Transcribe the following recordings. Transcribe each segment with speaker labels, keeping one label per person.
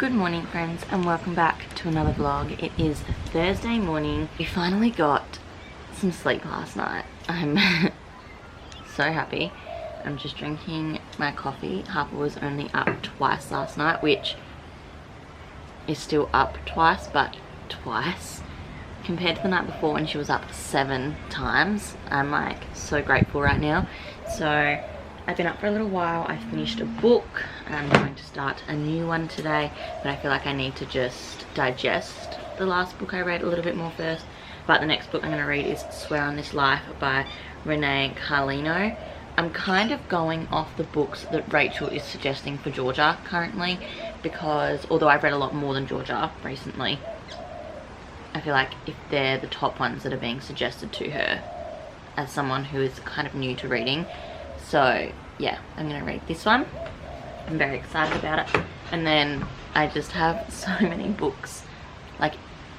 Speaker 1: Good morning friends and welcome back to another vlog. It is Thursday morning. We finally got some sleep last night. I'm so happy. I'm just drinking my coffee. Harper was only up twice last night, which is still up twice, but twice compared to the night before when she was up 7 times. I'm like so grateful right now. So I've been up for a little while. I finished a book. I'm going to start a new one today, but I feel like I need to just digest the last book I read a little bit more first. But the next book I'm going to read is Swear on This Life by Renee Carlino. I'm kind of going off the books that Rachel is suggesting for Georgia currently, because although I've read a lot more than Georgia recently, I feel like if they're the top ones that are being suggested to her as someone who is kind of new to reading. So yeah, I'm going to read this one. I'm very excited about it. And then I just have so many books like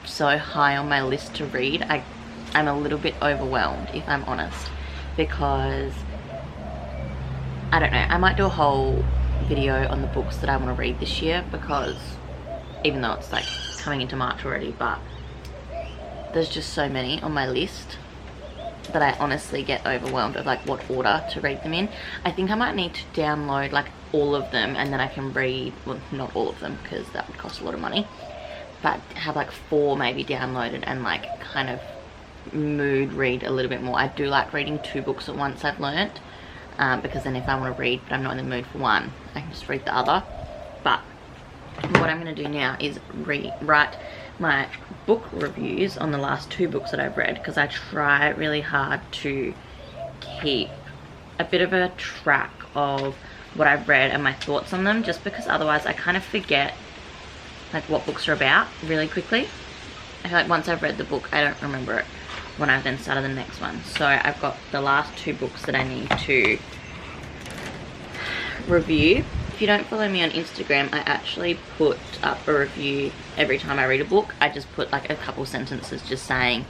Speaker 1: so high on my list to read. I'm a little bit overwhelmed, if I'm honest, because I don't know, I might do a whole video on the books that I want to read this year, because even though it's like coming into March already, but there's just so many on my list that I honestly get overwhelmed of like what order to read them in. I think I might need to download like all of them and then I can read, well, not all of them because that would cost a lot of money, but have like 4 maybe downloaded and like kind of mood read a little bit more. I do like reading 2 books at once, I've learnt, because then if I want to read but I'm not in the mood for one, I can just read the other. But what I'm going to do now is write my book reviews on the last 2 books that I've read, because I try really hard to keep a bit of a track of what I've read and my thoughts on them, just because otherwise I kind of forget like what books are about really quickly. I feel like once I've read the book I don't remember it when I've then started the next one. So I've got the last 2 books that I need to review. If you don't follow me on Instagram, I actually put up a review every time I read a book. I just put like a couple sentences just saying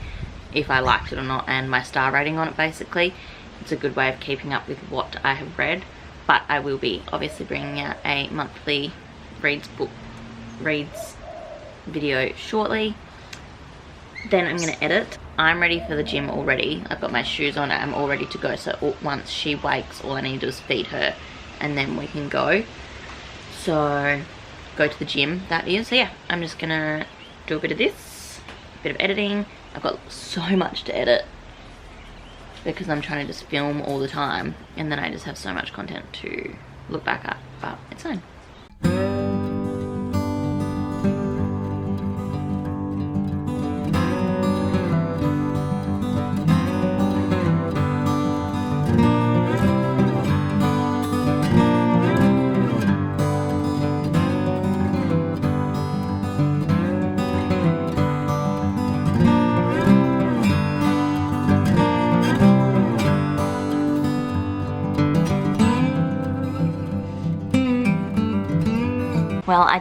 Speaker 1: if I liked it or not and my star rating on it basically. It's a good way of keeping up with what I have read. But I will be obviously bringing out a monthly reads video shortly. Then I'm going to edit. I'm ready for the gym already. I've got my shoes on. I'm all ready to go. So once she wakes, all I need to do is feed her and then we can go. So go to the gym, that is. So yeah, I'm just gonna do a bit of this, a bit of editing. I've got so much to edit because I'm trying to just film all the time, and then I just have so much content to look back at, but it's fine. Well, I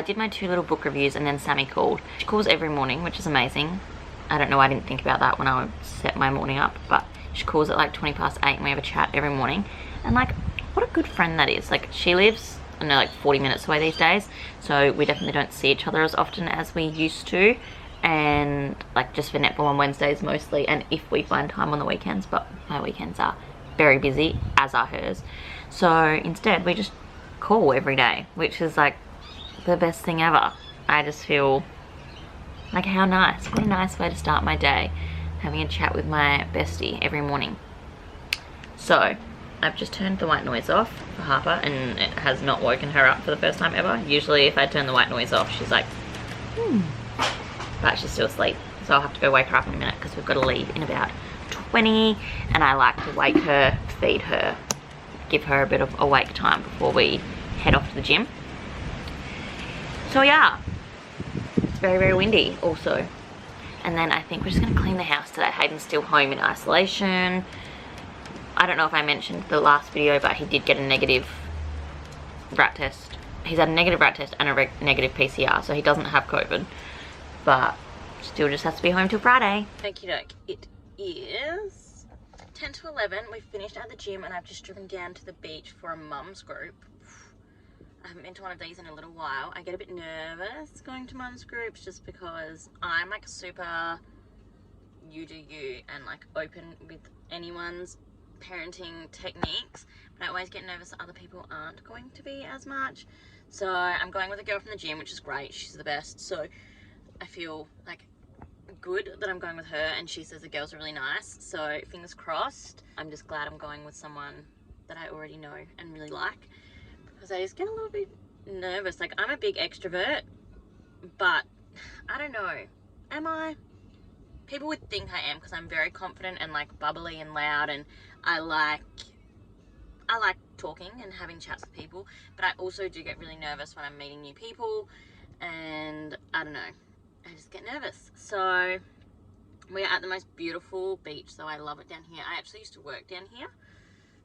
Speaker 1: did my 2 little book reviews and then Sammy called. She calls every morning, which is amazing. I don't know why I didn't think about that when I set my morning up, but she calls at like 8:20 and we have a chat every morning. And like, what a good friend that is. Like, she lives, I know, like 40 minutes away these days, so we definitely don't see each other as often as we used to. And like just for netball on Wednesdays mostly, and if we find time on the weekends, but my weekends are very busy, as are hers. So instead we just call every day, which is like the best thing ever. I just feel like, how nice, what a nice way to start my day, having a chat with my bestie every morning. So I've just turned the white noise off for Harper, and it has not woken her up for the first time ever. Usually if I turn the white noise off she's like but she's still asleep, so I'll have to go wake her up in a minute because we've got to leave in about 20, and I like to wake her, feed her, give her a bit of awake time before we head off to the gym. So yeah, it's very, very windy also. And then I think we're just going to clean the house today. Hayden's still home in isolation. I don't know if I mentioned the last video, but he did get a negative rat test. He's had a negative rat test and a negative PCR, so he doesn't have COVID, but still just has to be home till Friday. Okie doke, it is 10 to 11. We've finished at the gym and I've just driven down to the beach for a mum's group. I haven't been to one of these in a little while. I get a bit nervous going to mum's groups just because I'm like super you do you and like open with anyone's parenting techniques, but I always get nervous that other people aren't going to be as much. So I'm going with a girl from the gym, which is great. She's the best. So I feel like good that I'm going with her, and she says the girls are really nice. So fingers crossed. I'm just glad I'm going with someone that I already know and really like, because I just get a little bit nervous. Like, I'm a big extrovert, but I don't know. Am I? People would think I am, because I'm very confident and like bubbly and loud, and I like talking and having chats with people, but I also do get really nervous when I'm meeting new people, and I don't know, I just get nervous. So we're at the most beautiful beach, so I love it down here. I actually used to work down here,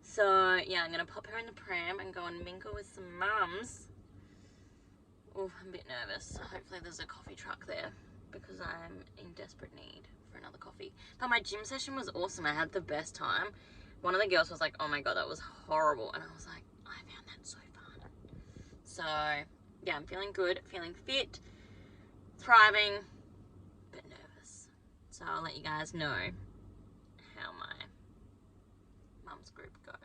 Speaker 1: so yeah, I'm gonna pop her in the pram and go and mingle with some mums. Oh, I'm a bit nervous. Hopefully there's a coffee truck there, because I'm in desperate need for another coffee. But my gym session was awesome. I had the best time. One of the girls was like, oh my god, that was horrible, and I was like, I found that so fun. So yeah, I'm feeling good, feeling fit, thriving, but nervous. So I'll let you guys know how my mum's group goes.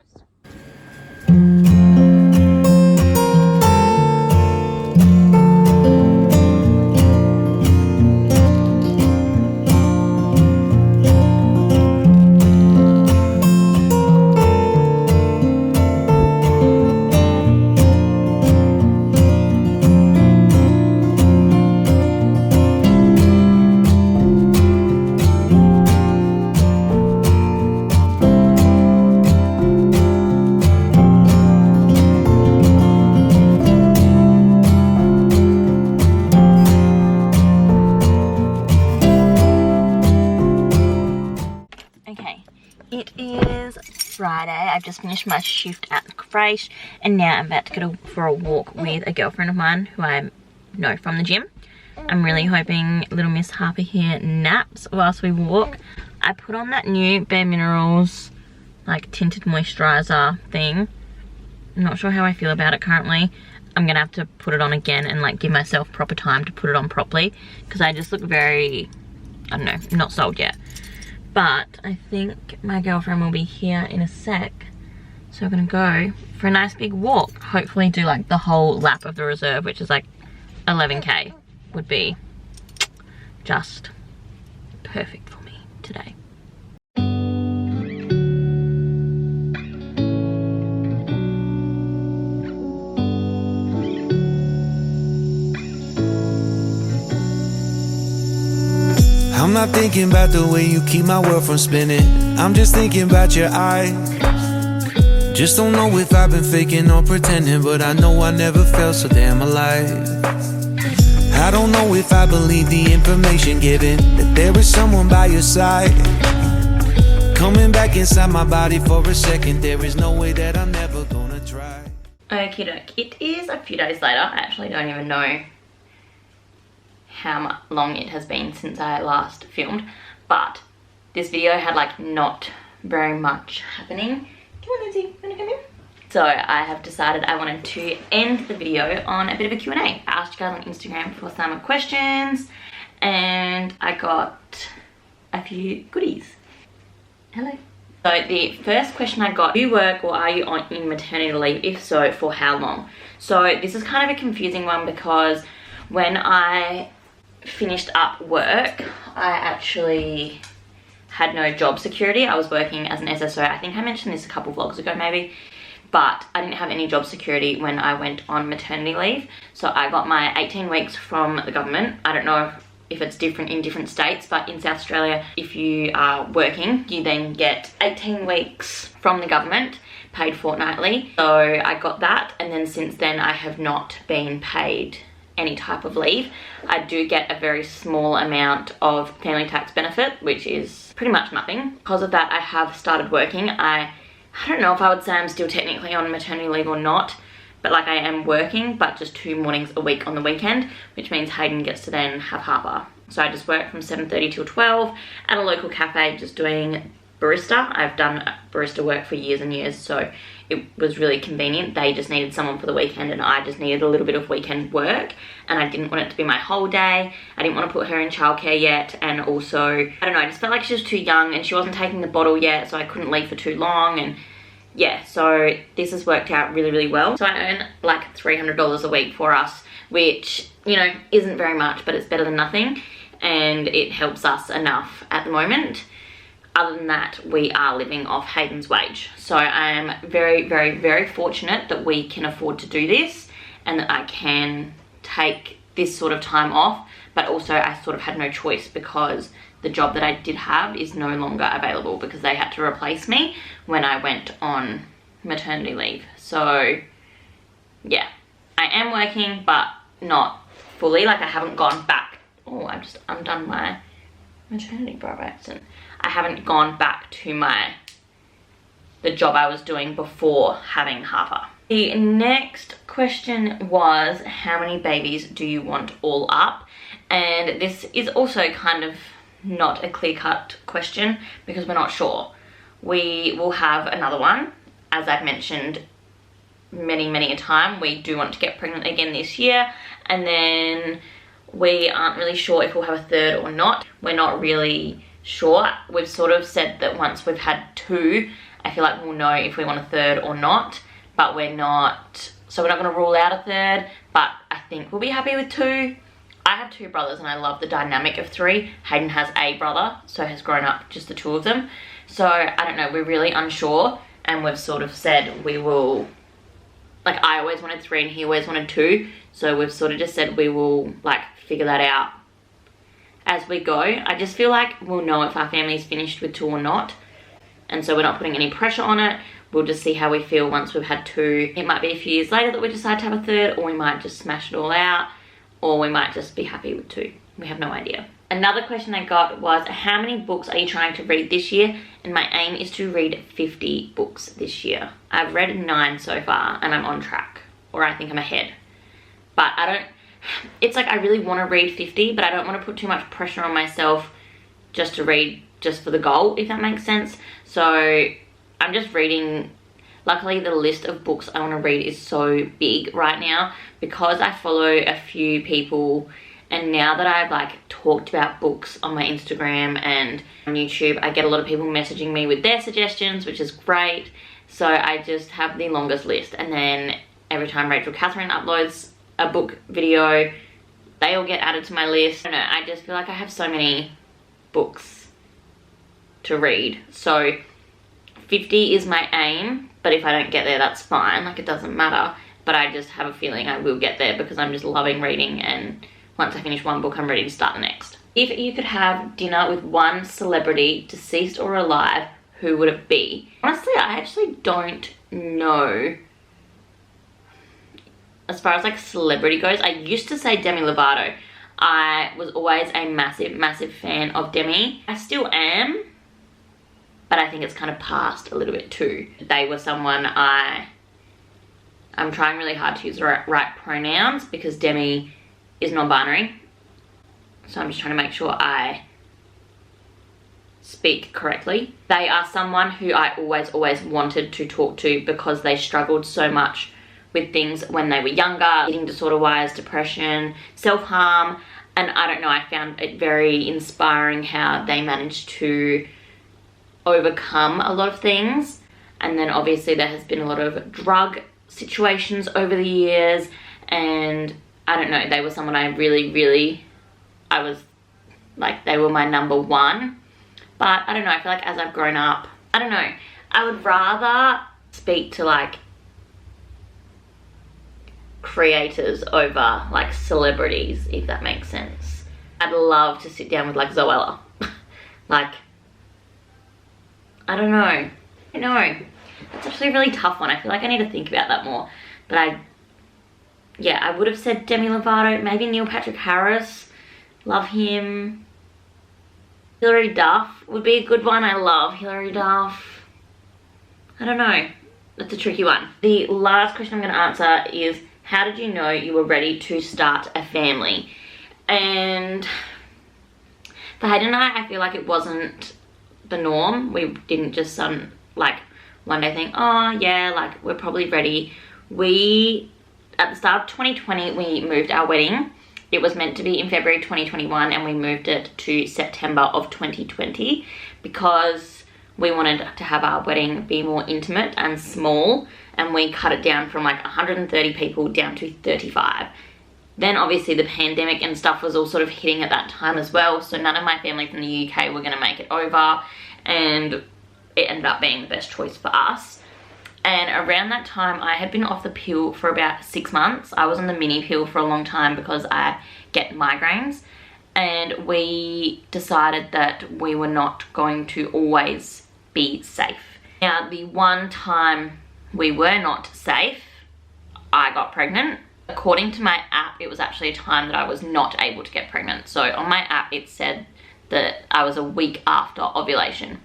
Speaker 1: It is Friday. I've just finished my shift at the Fresh, and now I'm about to go for a walk with a girlfriend of mine who I know from the gym. I'm really hoping little Miss Harper here naps whilst we walk. I put on that new Bare Minerals like tinted moisturizer thing. I'm not sure how I feel about it currently. I'm gonna have to put it on again and like give myself proper time to put it on properly, because I just look very, I don't know, not sold yet. But I think my girlfriend will be here in a sec, so we're gonna go for a nice big walk. Hopefully do like the whole lap of the reserve, which is like 11k, would be just perfect for me today.
Speaker 2: I'm not thinking about the way you keep my world from spinning. I'm just thinking about your eyes. Just don't know if I've been faking or pretending, but I know I never felt so damn alive. I don't know if I believe the information given, that there is someone by your side, coming back inside my body for a second. There is no way that I'm never gonna try.
Speaker 1: Okie doke, it is a few days later. I actually don't even know how long it has been since I last filmed, but this video had like not very much happening. Come on, Lindsay, you wanna come in? So I have decided I wanted to end the video on a bit of a Q&A. I asked you guys on Instagram for some questions, and I got a few goodies. Hello. So the first question I got, do you work or are you in maternity leave? If so, for how long? So this is kind of a confusing one, because when I finished up work, I actually had no job security. I was working as an SSO. I think I mentioned this a couple vlogs ago maybe, but I didn't have any job security when I went on maternity leave. So I got my 18 weeks from the government. I don't know if it's different in different states, but in South Australia, if you are working, you then get 18 weeks from the government, paid fortnightly. So I got that, and then since then I have not been paid any type of leave. I do get a very small amount of family tax benefit, which is pretty much nothing. Because of that, I have started working. I don't know if I would say I'm still technically on maternity leave or not, but like I am working, but just 2 mornings a week on the weekend, which means Hayden gets to then have Harper. So I just work from 7:30 till 12 at a local cafe, just doing barista. I've done barista work for years and years, so it was really convenient. They just needed someone for the weekend and I just needed a little bit of weekend work, and I didn't want it to be my whole day. I didn't want to put her in childcare yet, and also, I don't know, I just felt like she was too young and she wasn't taking the bottle yet, so I couldn't leave for too long. And yeah, so this has worked out really, really well. So I earn like $300 a week for us, which, you know, isn't very much, but it's better than nothing, and it helps us enough at the moment. Other than that, we are living off Hayden's wage. So I am very, very, very fortunate that we can afford to do this and that I can take this sort of time off, but also I sort of had no choice because the job that I did have is no longer available because they had to replace me when I went on maternity leave. So yeah, I am working, but not fully. Like, I haven't gone back. Oh, I just undone my maternity bra by accident. I haven't gone back to the job I was doing before having Harper. The next question was, how many babies do you want all up? And this is also kind of not a clear-cut question because we're not sure. We will have another one. As I've mentioned many a time, we do want to get pregnant again this year, and then we aren't really sure if we'll have a third or not. We're not really sure. We've sort of said that once we've had 2, I feel like we'll know if we want a third or not, but we're not, so we're not going to rule out a third, but I think we'll be happy with 2. I have 2 brothers and I love the dynamic of 3. Hayden has a brother, so has grown up just the 2 of them. So I don't know, we're really unsure, and we've sort of said we will, like, I always wanted 3 and he always wanted 2, so we've sort of just said we will like figure that out as we go. I just feel like we'll know if our family's finished with 2 or not, and so we're not putting any pressure on it. We'll just see how we feel once we've had 2. It might be a few years later that we decide to have a third, or we might just smash it all out, or we might just be happy with 2. We have no idea. Another question I got was, how many books are you trying to read this year? And my aim is to read 50 books this year. I've read 9 so far and I'm on track, or I think I'm ahead. But I don't, it's like I really want to read 50, but I don't want to put too much pressure on myself just to read just for the goal, if that makes sense. So I'm just reading. Luckily, the list of books I want to read is so big right now because I follow a few people, and now that I've like talked about books on my Instagram and on YouTube, I get a lot of people messaging me with their suggestions, which is great. So I just have the longest list, and then every time Rachel Catherine uploads a book video, they all get added to my list. I don't know, I just feel like I have so many books to read. So 50 is my aim, but if I don't get there, that's fine. Like, it doesn't matter. But I just have a feeling I will get there because I'm just loving reading, and once I finish one book, I'm ready to start the next. If you could have dinner with one celebrity, deceased or alive, who would it be? Honestly, I actually don't know. As far as like celebrity goes, I used to say Demi Lovato. I was always a massive fan of Demi. I still am, but I think it's kind of passed a little bit too. They were someone I'm trying really hard to use the right pronouns because Demi is non-binary. So I'm just trying to make sure I speak correctly. They are someone who I always wanted to talk to because they struggled so much with things when they were younger, eating disorder wise, depression, self-harm, and I don't know, I found it very inspiring how they managed to overcome a lot of things. And then obviously there has been a lot of drug situations over the years, and I don't know, they were someone I really, I was like, they were my number one. But I don't know, I feel like as I've grown up, I don't know, I would rather speak to like creators over like celebrities, if that makes sense. I'd love to sit down with like Zoella. Like, I don't know. I know. That's actually a really tough one. I feel like I need to think about that more. But I would have said Demi Lovato, maybe Neil Patrick Harris. Love him. Hilary Duff would be a good one. I love Hilary Duff. I don't know. That's a tricky one. The last question I'm going to answer is, how did you know you were ready to start a family? And for Hayden and I feel like it wasn't the norm. We didn't just like one day think, oh yeah, like we're probably ready. At the start of 2020, we moved our wedding. It was meant to be in February 2021 and we moved it to September of 2020 because we wanted to have our wedding be more intimate and small, and we cut it down from like 130 people down to 35. Then obviously the pandemic and stuff was all sort of hitting at that time as well, so none of my family from the UK were going to make it over, and it ended up being the best choice for us. And around that time I had been off the pill for about 6 months. I was on the mini pill for a long time because I get migraines, and we decided that we were not going to always be safe. Now the one time we were not safe, I got pregnant. According to my app, it was actually a time that I was not able to get pregnant. So on my app it said that I was a week after ovulation.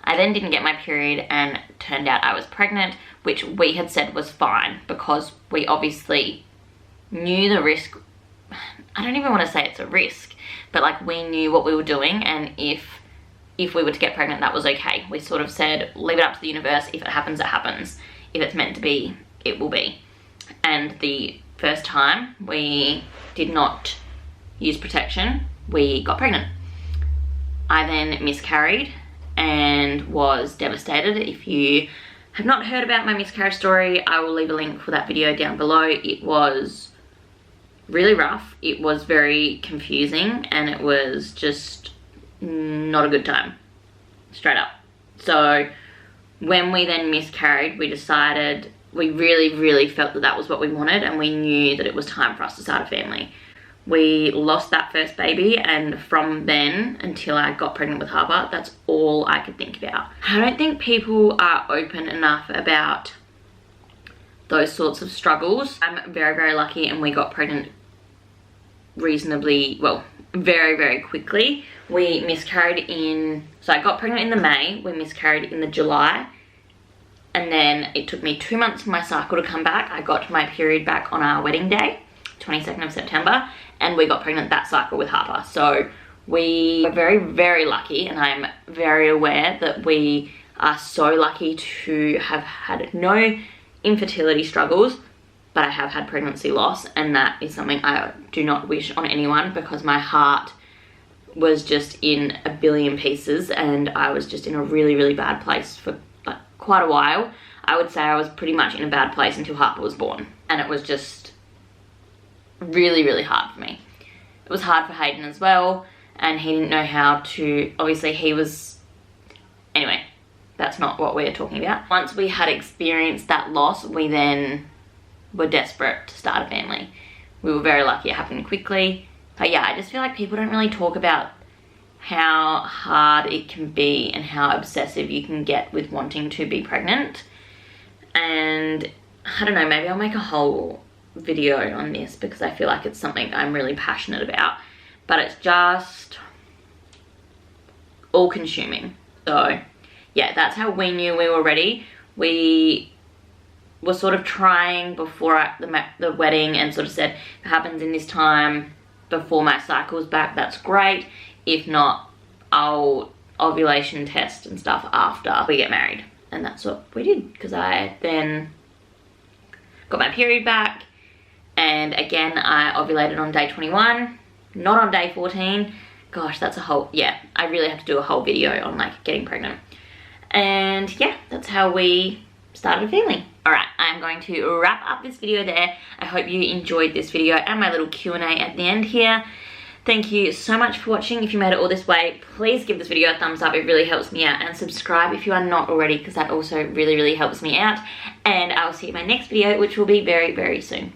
Speaker 1: I then didn't get my period and turned out I was pregnant, which we had said was fine because we obviously knew the risk. I don't even want to say it's a risk, but like we knew what we were doing, and if we were to get pregnant, that was okay. We sort of said, leave it up to the universe. If it happens, it happens. If it's meant to be, it will be. And the first time we did not use protection, we got pregnant. I then miscarried and was devastated. If you have not heard about my miscarriage story, I will leave a link for that video down below. It was really rough. It was very confusing, and it was just not a good time, straight up. So when we then miscarried, we decided, we really felt that that was what we wanted, and we knew that it was time for us to start a family. We lost that first baby, and from then until I got pregnant with Harper, that's all I could think about. I don't think people are open enough about those sorts of struggles. I'm very lucky, and we got pregnant reasonably, well, very quickly. We miscarried so I got pregnant in the May, we miscarried in the July, and then it took me 2 months for my cycle to come back. I got my period back on our wedding day, 22nd of September, and we got pregnant that cycle with Harper. So we were very lucky, and I'm very aware that we are so lucky to have had no infertility struggles, but I have had pregnancy loss, and that is something I do not wish on anyone, because my heart was just in a billion pieces, and I was just in a really bad place for like quite a while. I would say I was pretty much in a bad place until Harper was born, and it was just really hard for me. It was hard for Hayden as well, and he didn't know how to, obviously he was, anyway, that's not what we're talking about. Once we had experienced that loss, we then were desperate to start a family. We were very lucky it happened quickly. But yeah, I just feel like people don't really talk about how hard it can be and how obsessive you can get with wanting to be pregnant. And I don't know, maybe I'll make a whole video on this because I feel like it's something I'm really passionate about, but it's just all consuming. So yeah, that's how we knew we were ready. We were sort of trying before the wedding and sort of said, if it happens in this time before my cycle's back, that's great. If not, I'll ovulation test and stuff after we get married. And that's what we did, because I then got my period back, and again I ovulated on day 21, not on day 14. Gosh, that's a whole, yeah, I really have to do a whole video on like getting pregnant. And yeah, that's how we started a family. Alright, I'm going to wrap up this video there. I hope you enjoyed this video and my little Q&A at the end here. Thank you so much for watching. If you made it all this way, please give this video a thumbs up. It really helps me out. And subscribe if you are not already, because that also really helps me out. And I'll see you in my next video, which will be very soon.